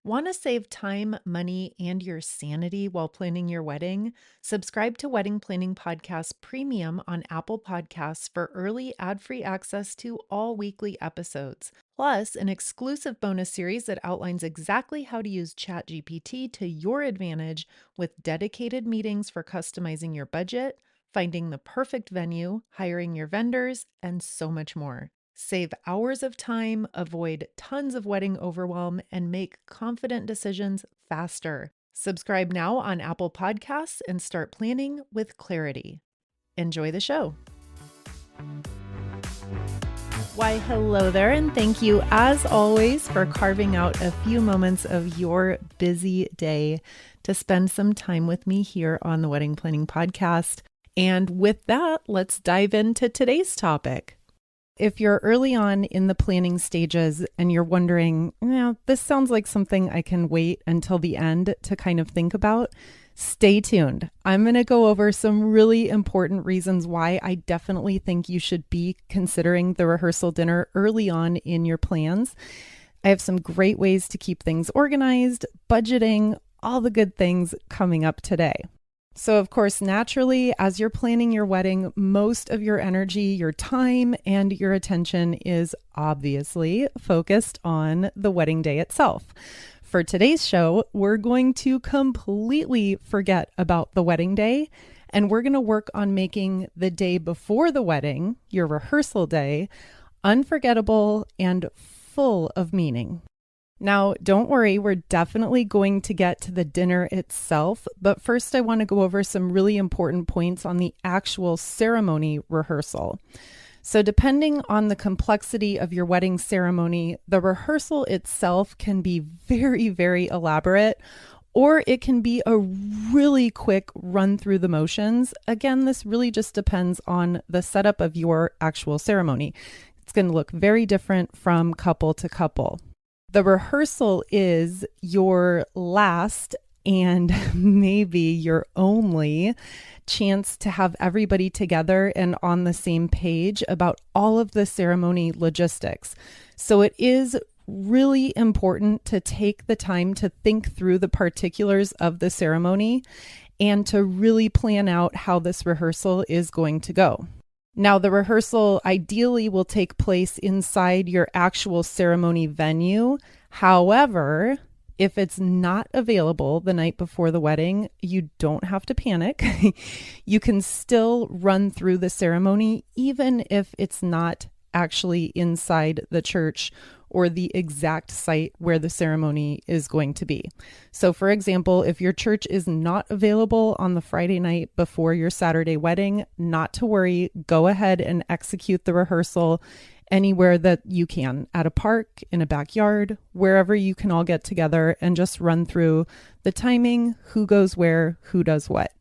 Want to save time, money, and your sanity while planning your wedding? Subscribe to Wedding Planning Podcast Premium on Apple Podcasts for early ad-free access to all weekly episodes. Plus, an exclusive bonus series that outlines exactly how to use ChatGPT to your advantage with dedicated meetings for customizing your budget, finding the perfect venue, hiring your vendors, and so much more. Save hours of time, avoid tons of wedding overwhelm, and make confident decisions faster. Subscribe now on Apple Podcasts and start planning with clarity. Enjoy the show. Why, hello there, and thank you, as always, for carving out a few moments of your busy day to spend some time with me here on the Wedding Planning Podcast. And with that, let's dive into today's topic. If you're early on in the planning stages and you're wondering, this sounds like something I can wait until the end to kind of think about, stay tuned. I'm going to go over some really important reasons why I definitely think you should be considering the rehearsal dinner early on in your plans. I have some great ways to keep things organized, budgeting, all the good things coming up today. So, of course, naturally, as you're planning your wedding, most of your energy, your time, and your attention is obviously focused on the wedding day itself. For today's show, we're going to completely forget about the wedding day, and we're going to work on making the day before the wedding, your rehearsal day, unforgettable and full of meaning. Now, don't worry, we're definitely going to get to the dinner itself, but first I want to go over some really important points on the actual ceremony rehearsal. So depending on the complexity of your wedding ceremony, the rehearsal itself can be very, very elaborate, or it can be a really quick run through the motions. Again, this really just depends on the setup of your actual ceremony. It's going to look very different from couple to couple. The rehearsal is your last and maybe your only chance to have everybody together and on the same page about all of the ceremony logistics. So it is really important to take the time to think through the particulars of the ceremony and to really plan out how this rehearsal is going to go. Now, the rehearsal ideally will take place inside your actual ceremony venue. However, if it's not available the night before the wedding, you don't have to panic. You can still run through the ceremony, even if it's not actually inside the church or the exact site where the ceremony is going to be. So for example, if your church is not available on the Friday night before your Saturday wedding, not to worry, go ahead and execute the rehearsal anywhere that you can, at a park, in a backyard, wherever you can all get together and just run through the timing, who goes where, who does what.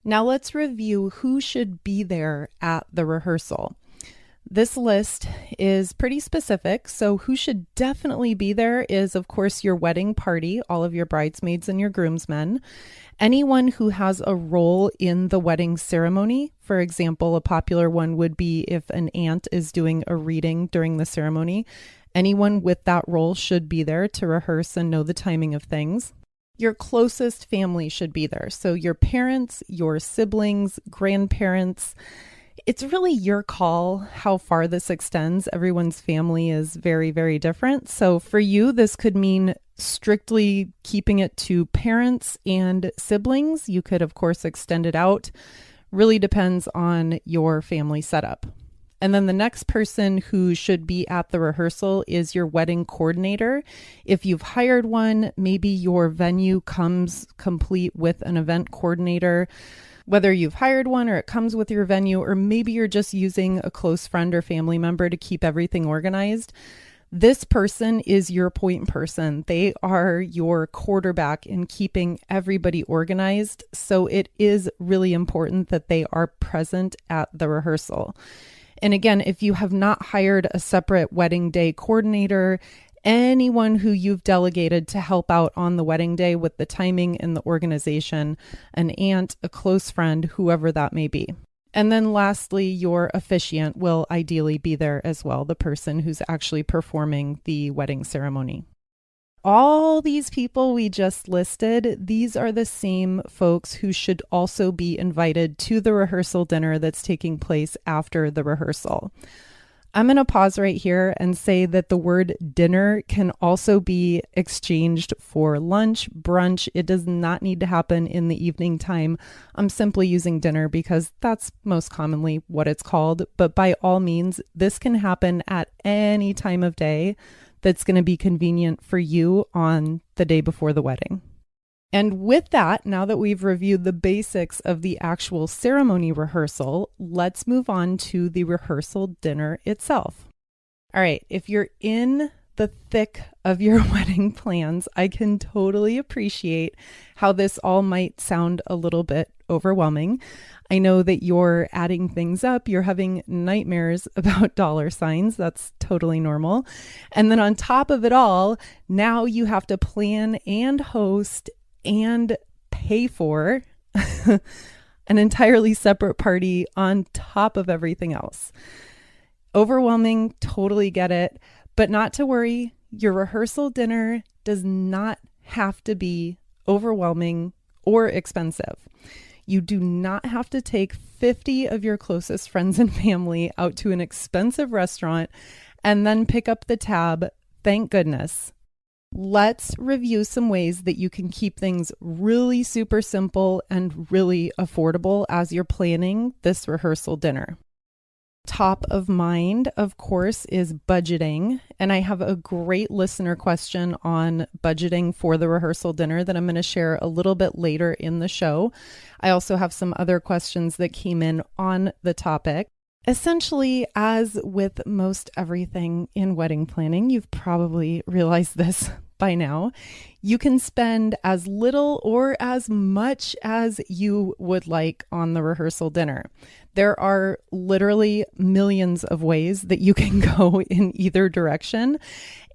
Now let's review who should be there at the rehearsal. This list is pretty specific, so who should definitely be there is, of course, your wedding party, all of your bridesmaids and your groomsmen, anyone who has a role in the wedding ceremony. For example, a popular one would be if an aunt is doing a reading during the ceremony. Anyone with that role should be there to rehearse and know the timing of things. Your closest family should be there, so your parents, your siblings, grandparents. It's really your call how far this extends. Everyone's family is very, very different. So for you, this could mean strictly keeping it to parents and siblings. You could, of course, extend it out. Really depends on your family setup. And then the next person who should be at the rehearsal is your wedding coordinator. If you've hired one, maybe your venue comes complete with an event coordinator. Whether you've hired one or it comes with your venue, or maybe you're just using a close friend or family member to keep everything organized, this person is your point person. They are your quarterback in keeping everybody organized. So it is really important that they are present at the rehearsal. And again, if you have not hired a separate wedding day coordinator, anyone who you've delegated to help out on the wedding day with the timing and the organization, an aunt, a close friend, whoever that may be. And then lastly, your officiant will ideally be there as well, the person who's actually performing the wedding ceremony. all these people we just listed, these are the same folks who should also be invited to the rehearsal dinner that's taking place after the rehearsal. I'm going to pause right here and say that the word dinner can also be exchanged for lunch, brunch. It does not need to happen in the evening time. I'm simply using dinner because that's most commonly what it's called. But by all means, this can happen at any time of day that's going to be convenient for you on the day before the wedding. And with that, now that we've reviewed the basics of the actual ceremony rehearsal, let's move on to the rehearsal dinner itself. All right, if you're in the thick of your wedding plans, I can totally appreciate how this all might sound a little bit overwhelming. I know that you're adding things up, you're having nightmares about dollar signs. That's totally normal. And then on top of it all, now you have to plan and host and pay for an entirely separate party on top of everything else. Overwhelming, totally get it, but not to worry. Your rehearsal dinner does not have to be overwhelming or expensive. You do not have to take 50 of your closest friends and family out to an expensive restaurant and then pick up the tab. Thank goodness. Let's review some ways that you can keep things really super simple and really affordable as you're planning this rehearsal dinner. Top of mind, of course, is budgeting. And I have a great listener question on budgeting for the rehearsal dinner that I'm going to share a little bit later in the show. I also have some other questions that came in on the topic. Essentially, as with most everything in wedding planning, you've probably realized this by now, you can spend as little or as much as you would like on the rehearsal dinner. There are literally millions of ways that you can go in either direction.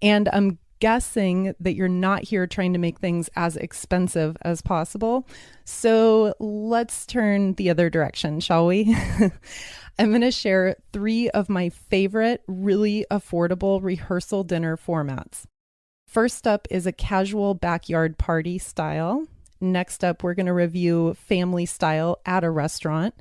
And I'm guessing that you're not here trying to make things as expensive as possible. So let's turn the other direction, shall we? I'm going to share 3 of my favorite, really affordable rehearsal dinner formats. First up is a casual backyard party style. Next up, we're going to review family style at a restaurant.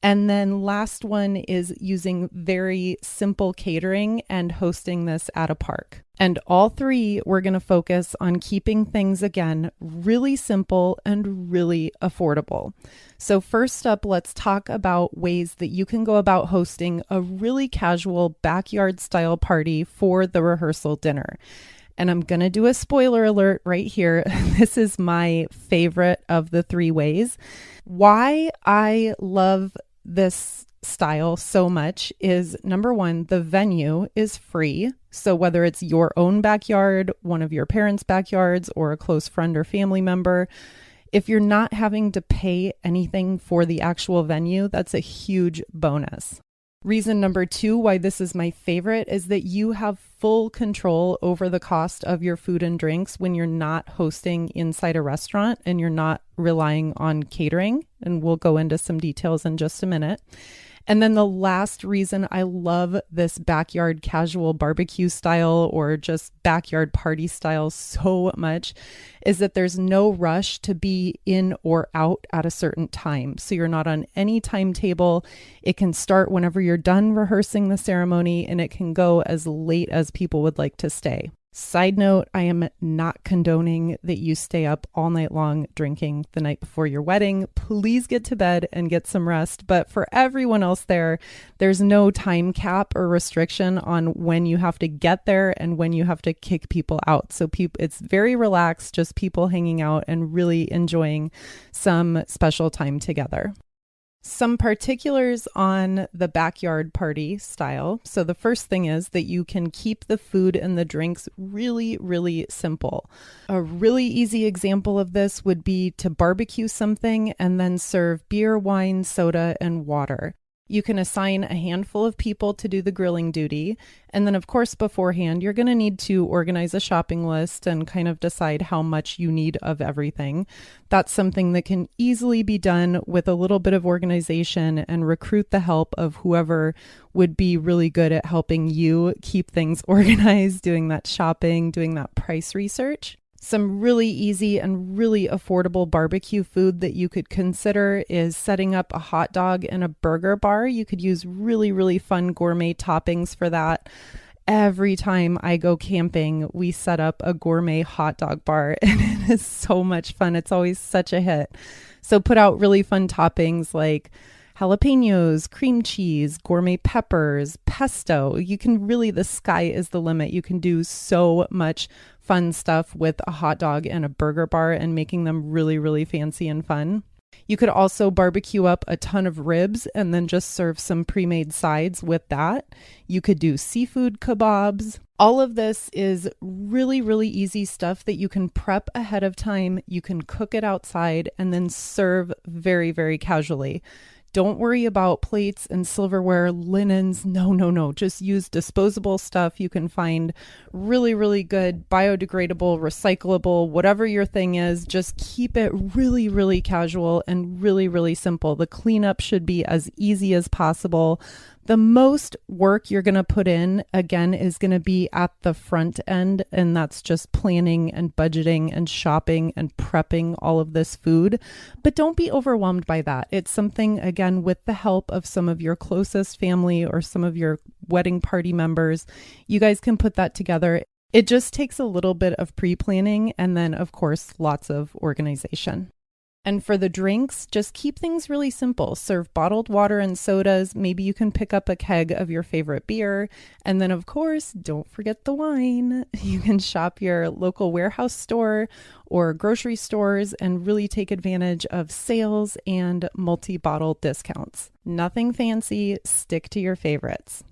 And then last one is using very simple catering and hosting this at a park. And all 3, we're going to focus on keeping things, again, really simple and really affordable. So first up, let's talk about ways that you can go about hosting a really casual backyard style party for the rehearsal dinner. And I'm going to do a spoiler alert right here. This is my favorite of the 3 ways. Why I love this style so much is, number 1, the venue is free. So whether it's your own backyard, one of your parents' backyards, or a close friend or family member, if you're not having to pay anything for the actual venue, that's a huge bonus. Reason number 2 why this is my favorite is that you have full control over the cost of your food and drinks when you're not hosting inside a restaurant and you're not relying on catering. And we'll go into some details in just a minute. And then the last reason I love this backyard casual barbecue style or just backyard party style so much is that there's no rush to be in or out at a certain time. So you're not on any timetable. It can start whenever you're done rehearsing the ceremony, and it can go as late as people would like to stay. Side note, I am not condoning that you stay up all night long drinking the night before your wedding. Please get to bed and get some rest. But for everyone else there, there's no time cap or restriction on when you have to get there and when you have to kick people out. So it's very relaxed, just people hanging out and really enjoying some special time together. Some particulars on the backyard party style. So the first thing is that you can keep the food and the drinks really, really simple. A really easy example of this would be to barbecue something and then serve beer, wine, soda, and water. You can assign a handful of people to do the grilling duty. And then, of course, beforehand, you're going to need to organize a shopping list and kind of decide how much you need of everything. That's something that can easily be done with a little bit of organization and recruit the help of whoever would be really good at helping you keep things organized, doing that shopping, doing that price research. Some really easy and really affordable barbecue food that you could consider is setting up a hot dog and a burger bar. You could use really, really fun gourmet toppings for that. Every time I go camping, we set up a gourmet hot dog bar and it is so much fun. It's always such a hit. So put out really fun toppings like jalapenos, cream cheese, gourmet peppers, pesto. You can really, the sky is the limit. You can do so much fun stuff with a hot dog and a burger bar and making them really, really fancy and fun. You could also barbecue up a ton of ribs and then just serve some pre-made sides with that. You could do seafood kebabs. All of this is really, really easy stuff that you can prep ahead of time. You can cook it outside and then serve very, very casually. Don't worry about plates and silverware, linens. No. Just use disposable stuff. You can find really, really good, biodegradable, recyclable, whatever your thing is. Just keep it really, really casual and really, really simple. The cleanup should be as easy as possible. The most work you're going to put in, again, is going to be at the front end, and that's just planning and budgeting and shopping and prepping all of this food. But don't be overwhelmed by that. It's something, again, with the help of some of your closest family or some of your wedding party members, you guys can put that together. It just takes a little bit of pre-planning and then, of course, lots of organization. And for the drinks, just keep things really simple. Serve bottled water and sodas. Maybe you can pick up a keg of your favorite beer. And then, of course, don't forget the wine. You can shop your local warehouse store or grocery stores and really take advantage of sales and multi-bottle discounts. Nothing fancy. Stick to your favorites.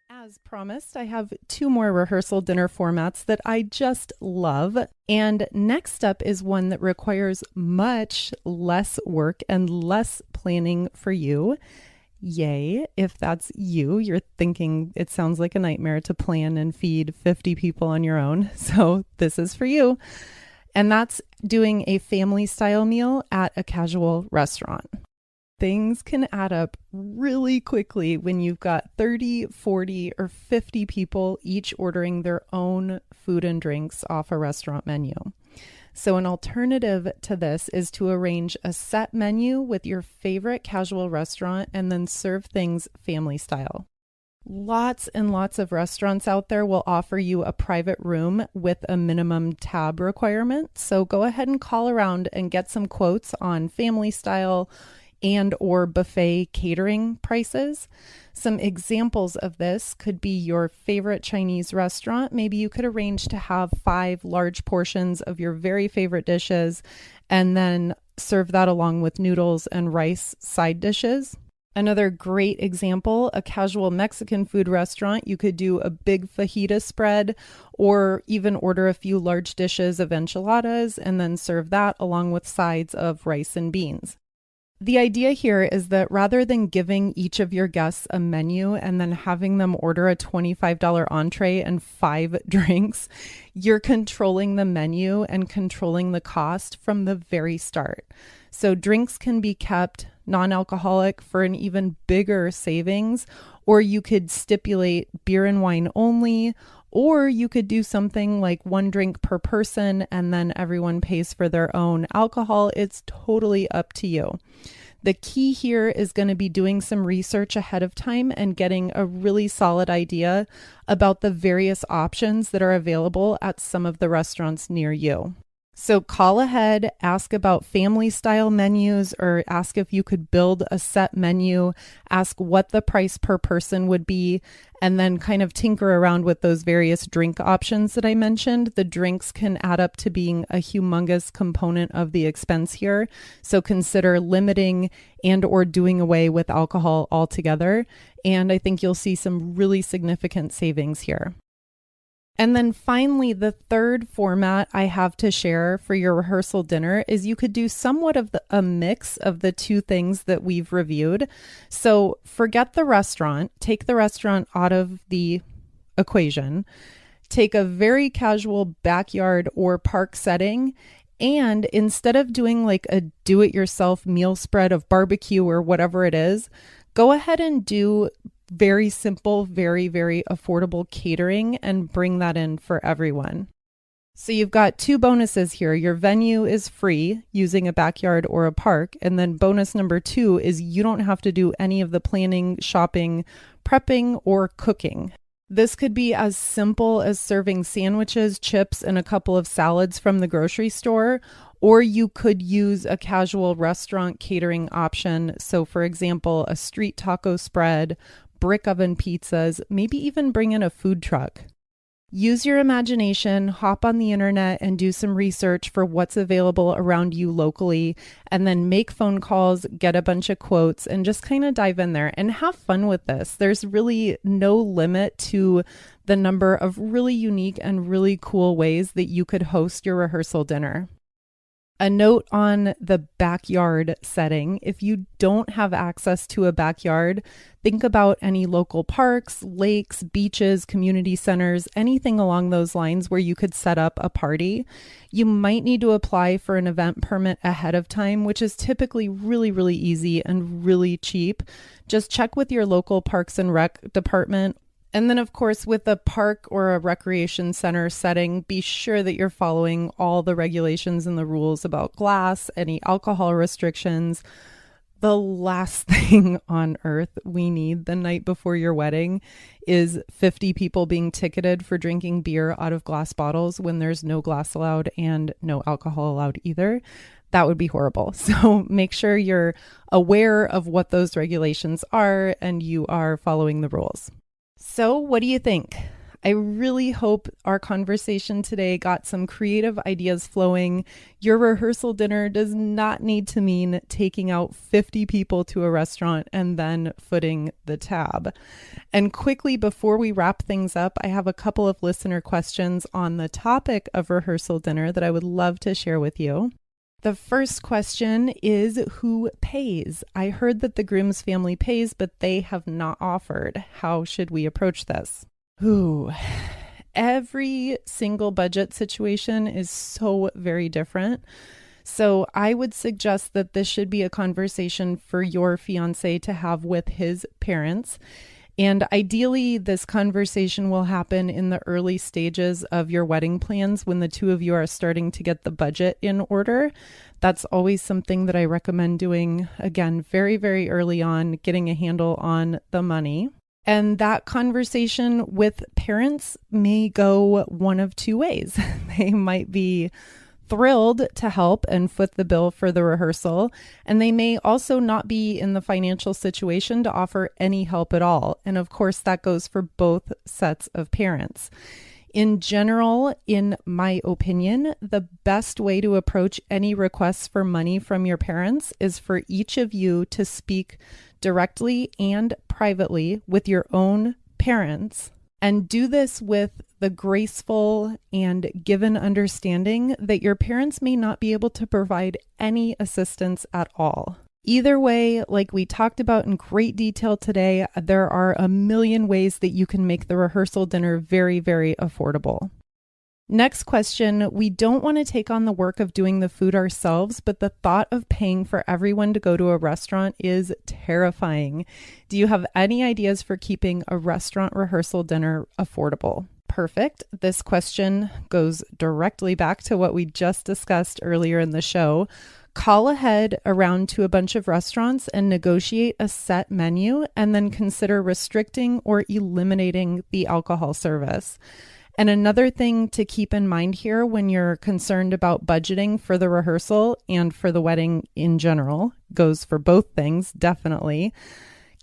As promised, I have 2 more rehearsal dinner formats that I just love. And next up is one that requires much less work and less planning for you. Yay. If that's you, you're thinking it sounds like a nightmare to plan and feed 50 people on your own. So this is for you. And that's doing a family style meal at a casual restaurant. Things can add up really quickly when you've got 30, 40, or 50 people each ordering their own food and drinks off a restaurant menu. So an alternative to this is to arrange a set menu with your favorite casual restaurant and then serve things family style. Lots and lots of restaurants out there will offer you a private room with a minimum tab requirement. So go ahead and call around and get some quotes on family style and or buffet catering prices. Some examples of this could be your favorite Chinese restaurant. Maybe you could arrange to have 5 large portions of your very favorite dishes and then serve that along with noodles and rice side dishes. Another great example, a casual Mexican food restaurant, you could do a big fajita spread or even order a few large dishes of enchiladas and then serve that along with sides of rice and beans. The idea here is that rather than giving each of your guests a menu and then having them order a $25 entree and 5 drinks, you're controlling the menu and controlling the cost from the very start. So drinks can be kept non-alcoholic for an even bigger savings, or you could stipulate beer and wine only, or you could do something like 1 drink per person and then everyone pays for their own alcohol. It's totally up to you. The key here is going to be doing some research ahead of time and getting a really solid idea about the various options that are available at some of the restaurants near you. So call ahead, ask about family style menus, or ask if you could build a set menu, ask what the price per person would be, and then kind of tinker around with those various drink options that I mentioned. The drinks can add up to being a humongous component of the expense here. So consider limiting and or doing away with alcohol altogether. And I think you'll see some really significant savings here. And then finally, the third format I have to share for your rehearsal dinner is you could do somewhat of a mix of the two things that we've reviewed. So forget the restaurant, take the restaurant out of the equation, take a very casual backyard or park setting, and instead of doing like a do-it-yourself meal spread of barbecue or whatever it is, go ahead and do very simple, very, very affordable catering and bring that in for everyone. So you've got two bonuses here. Your venue is free using a backyard or a park. And then bonus number 2 is you don't have to do any of the planning, shopping, prepping, or cooking. This could be as simple as serving sandwiches, chips, and a couple of salads from the grocery store, or you could use a casual restaurant catering option. So for example, a street taco spread, brick oven pizzas, maybe even bring in a food truck. Use your imagination, hop on the internet and do some research for what's available around you locally, and then make phone calls, get a bunch of quotes, and just kind of dive in there and have fun with this. There's really no limit to the number of really unique and really cool ways that you could host your rehearsal dinner. A note on the backyard setting. If you don't have access to a backyard, think about any local parks, lakes, beaches, community centers, anything along those lines where you could set up a party. You might need to apply for an event permit ahead of time, which is typically really, really easy and really cheap. Just check with your local Parks and Rec department. And then, of course, with a park or a recreation center setting, be sure that you're following all the regulations and the rules about glass, any alcohol restrictions. The last thing on earth we need the night before your wedding is 50 people being ticketed for drinking beer out of glass bottles when there's no glass allowed and no alcohol allowed either. That would be horrible. So make sure you're aware of what those regulations are and you are following the rules. So what do you think? I really hope our conversation today got some creative ideas flowing. Your rehearsal dinner does not need to mean taking out 50 people to a restaurant and then footing the tab. And quickly, before we wrap things up, I have a couple of listener questions on the topic of rehearsal dinner that I would love to share with you. The first question is, who pays? I heard that the groom's family pays, but they have not offered. How should we approach this? Every single budget situation is so very different. So I would suggest that this should be a conversation for your fiance to have with his parents. And ideally, this conversation will happen in the early stages of your wedding plans when the two of you are starting to get the budget in order. That's always something that I recommend doing, again, very, very early on, getting a handle on the money. And that conversation with parents may go one of two ways. They might be thrilled to help and foot the bill for the rehearsal, and they may also not be in the financial situation to offer any help at all. And of course, that goes for both sets of parents. In general, in my opinion, the best way to approach any requests for money from your parents is for each of you to speak directly and privately with your own parents, and do this with the graceful and given understanding that your parents may not be able to provide any assistance at all. Either way, like we talked about in great detail today, there are a million ways that you can make the rehearsal dinner very, very affordable. Next question, we don't want to take on the work of doing the food ourselves, but the thought of paying for everyone to go to a restaurant is terrifying. Do you have any ideas for keeping a restaurant rehearsal dinner affordable? Perfect. This question goes directly back to what we just discussed earlier in the show. Call ahead around to a bunch of restaurants and negotiate a set menu, and then consider restricting or eliminating the alcohol service. And another thing to keep in mind here when you're concerned about budgeting for the rehearsal and for the wedding in general, goes for both things, definitely.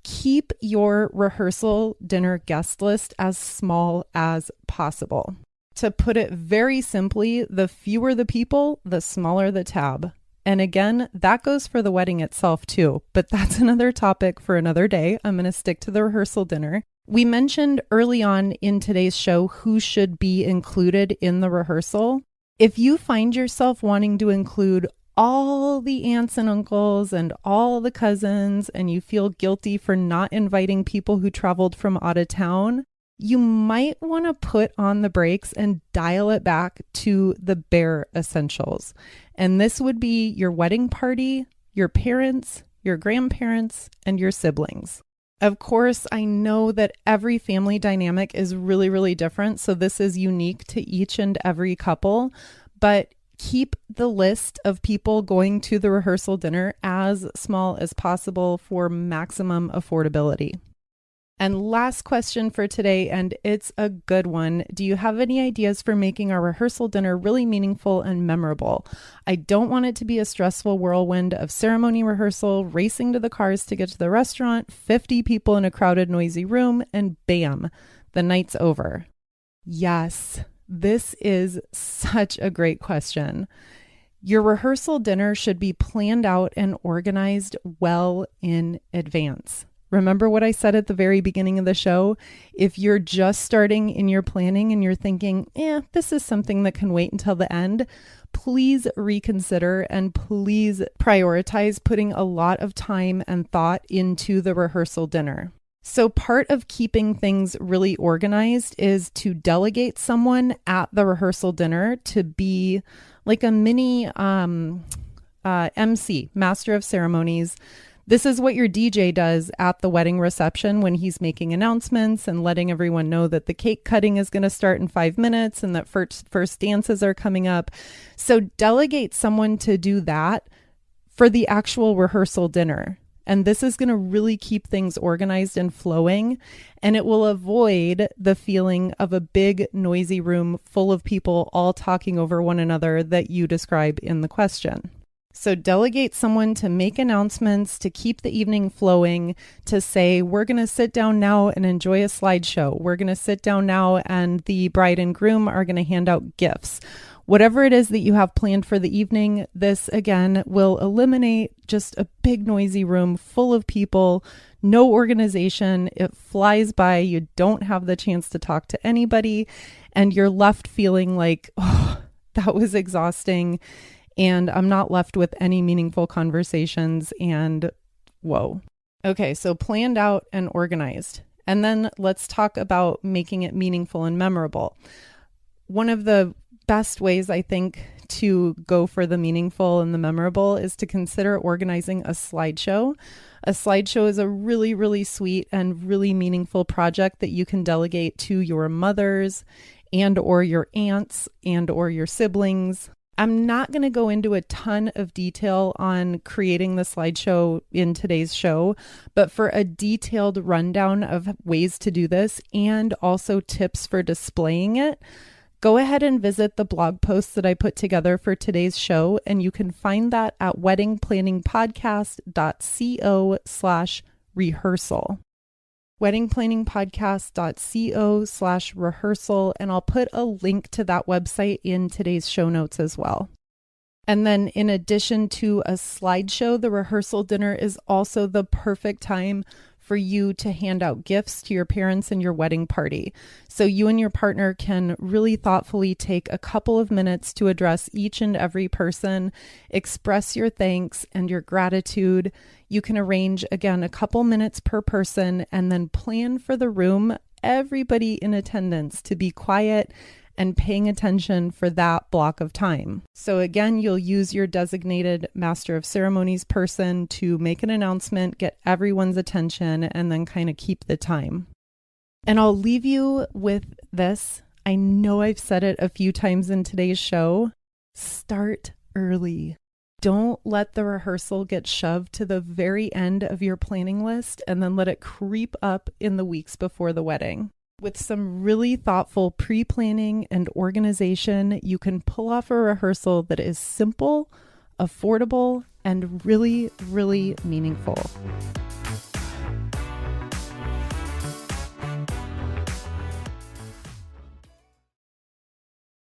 Keep your rehearsal dinner guest list as small as possible. To put it very simply, the fewer the people, the smaller the tab. And again, that goes for the wedding itself too, but that's another topic for another day. I'm going to stick to the rehearsal dinner. We mentioned early on in today's show who should be included in the rehearsal. If you find yourself wanting to include all the aunts and uncles and all the cousins, and you feel guilty for not inviting people who traveled from out of town, you might want to put on the brakes and dial it back to the bare essentials. And this would be your wedding party, your parents, your grandparents, and your siblings. Of course, I know that every family dynamic is really, really different, so this is unique to each and every couple, but keep the list of people going to the rehearsal dinner as small as possible for maximum affordability. And last question for today, and it's a good one. Do you have any ideas for making our rehearsal dinner really meaningful and memorable? I don't want it to be a stressful whirlwind of ceremony rehearsal, racing to the cars to get to the restaurant, 50 people in a crowded, noisy room, and bam, the night's over. Yes, this is such a great question. Your rehearsal dinner should be planned out and organized well in advance. Remember what I said at the very beginning of the show? If you're just starting in your planning and you're thinking, this is something that can wait until the end, please reconsider and please prioritize putting a lot of time and thought into the rehearsal dinner. So part of keeping things really organized is to delegate someone at the rehearsal dinner to be like a mini MC, Master of Ceremonies. This is what your DJ does at the wedding reception when he's making announcements and letting everyone know that the cake cutting is going to start in 5 minutes and that first dances are coming up. So delegate someone to do that for the actual rehearsal dinner. And this is going to really keep things organized and flowing, and it will avoid the feeling of a big, noisy room full of people all talking over one another that you describe in the question. So delegate someone to make announcements, to keep the evening flowing, to say, we're going to sit down now and enjoy a slideshow. We're going to sit down now and the bride and groom are going to hand out gifts. Whatever it is that you have planned for the evening, this again will eliminate just a big noisy room full of people, no organization. It flies by. You don't have the chance to talk to anybody, and you're left feeling like, oh, that was exhausting. And I'm not left with any meaningful conversations, and whoa. Okay, so planned out and organized. And then let's talk about making it meaningful and memorable. One of the best ways, I think, to go for the meaningful and the memorable is to consider organizing a slideshow. A slideshow is a really, really sweet and really meaningful project that you can delegate to your mothers and or your aunts and or your siblings. I'm not going to go into a ton of detail on creating the slideshow in today's show, but for a detailed rundown of ways to do this and also tips for displaying it, go ahead and visit the blog post that I put together for today's show, and you can find that at weddingplanningpodcast.co/rehearsal. weddingplanningpodcast.co/rehearsal, and I'll put a link to that website in today's show notes as well. And then in addition to a slideshow, the rehearsal dinner is also the perfect time for you to hand out gifts to your parents and your wedding party. So you and your partner can really thoughtfully take a couple of minutes to address each and every person, express your thanks and your gratitude. You can arrange, again, a couple minutes per person, and then plan for the room, everybody in attendance, to be quiet and paying attention for that block of time. So again, you'll use your designated Master of Ceremonies person to make an announcement, get everyone's attention, and then kind of keep the time. And I'll leave you with this. I know I've said it a few times in today's show. Start early. Don't let the rehearsal get shoved to the very end of your planning list and then let it creep up in the weeks before the wedding. With some really thoughtful pre-planning and organization, you can pull off a rehearsal that is simple, affordable, and really, really meaningful.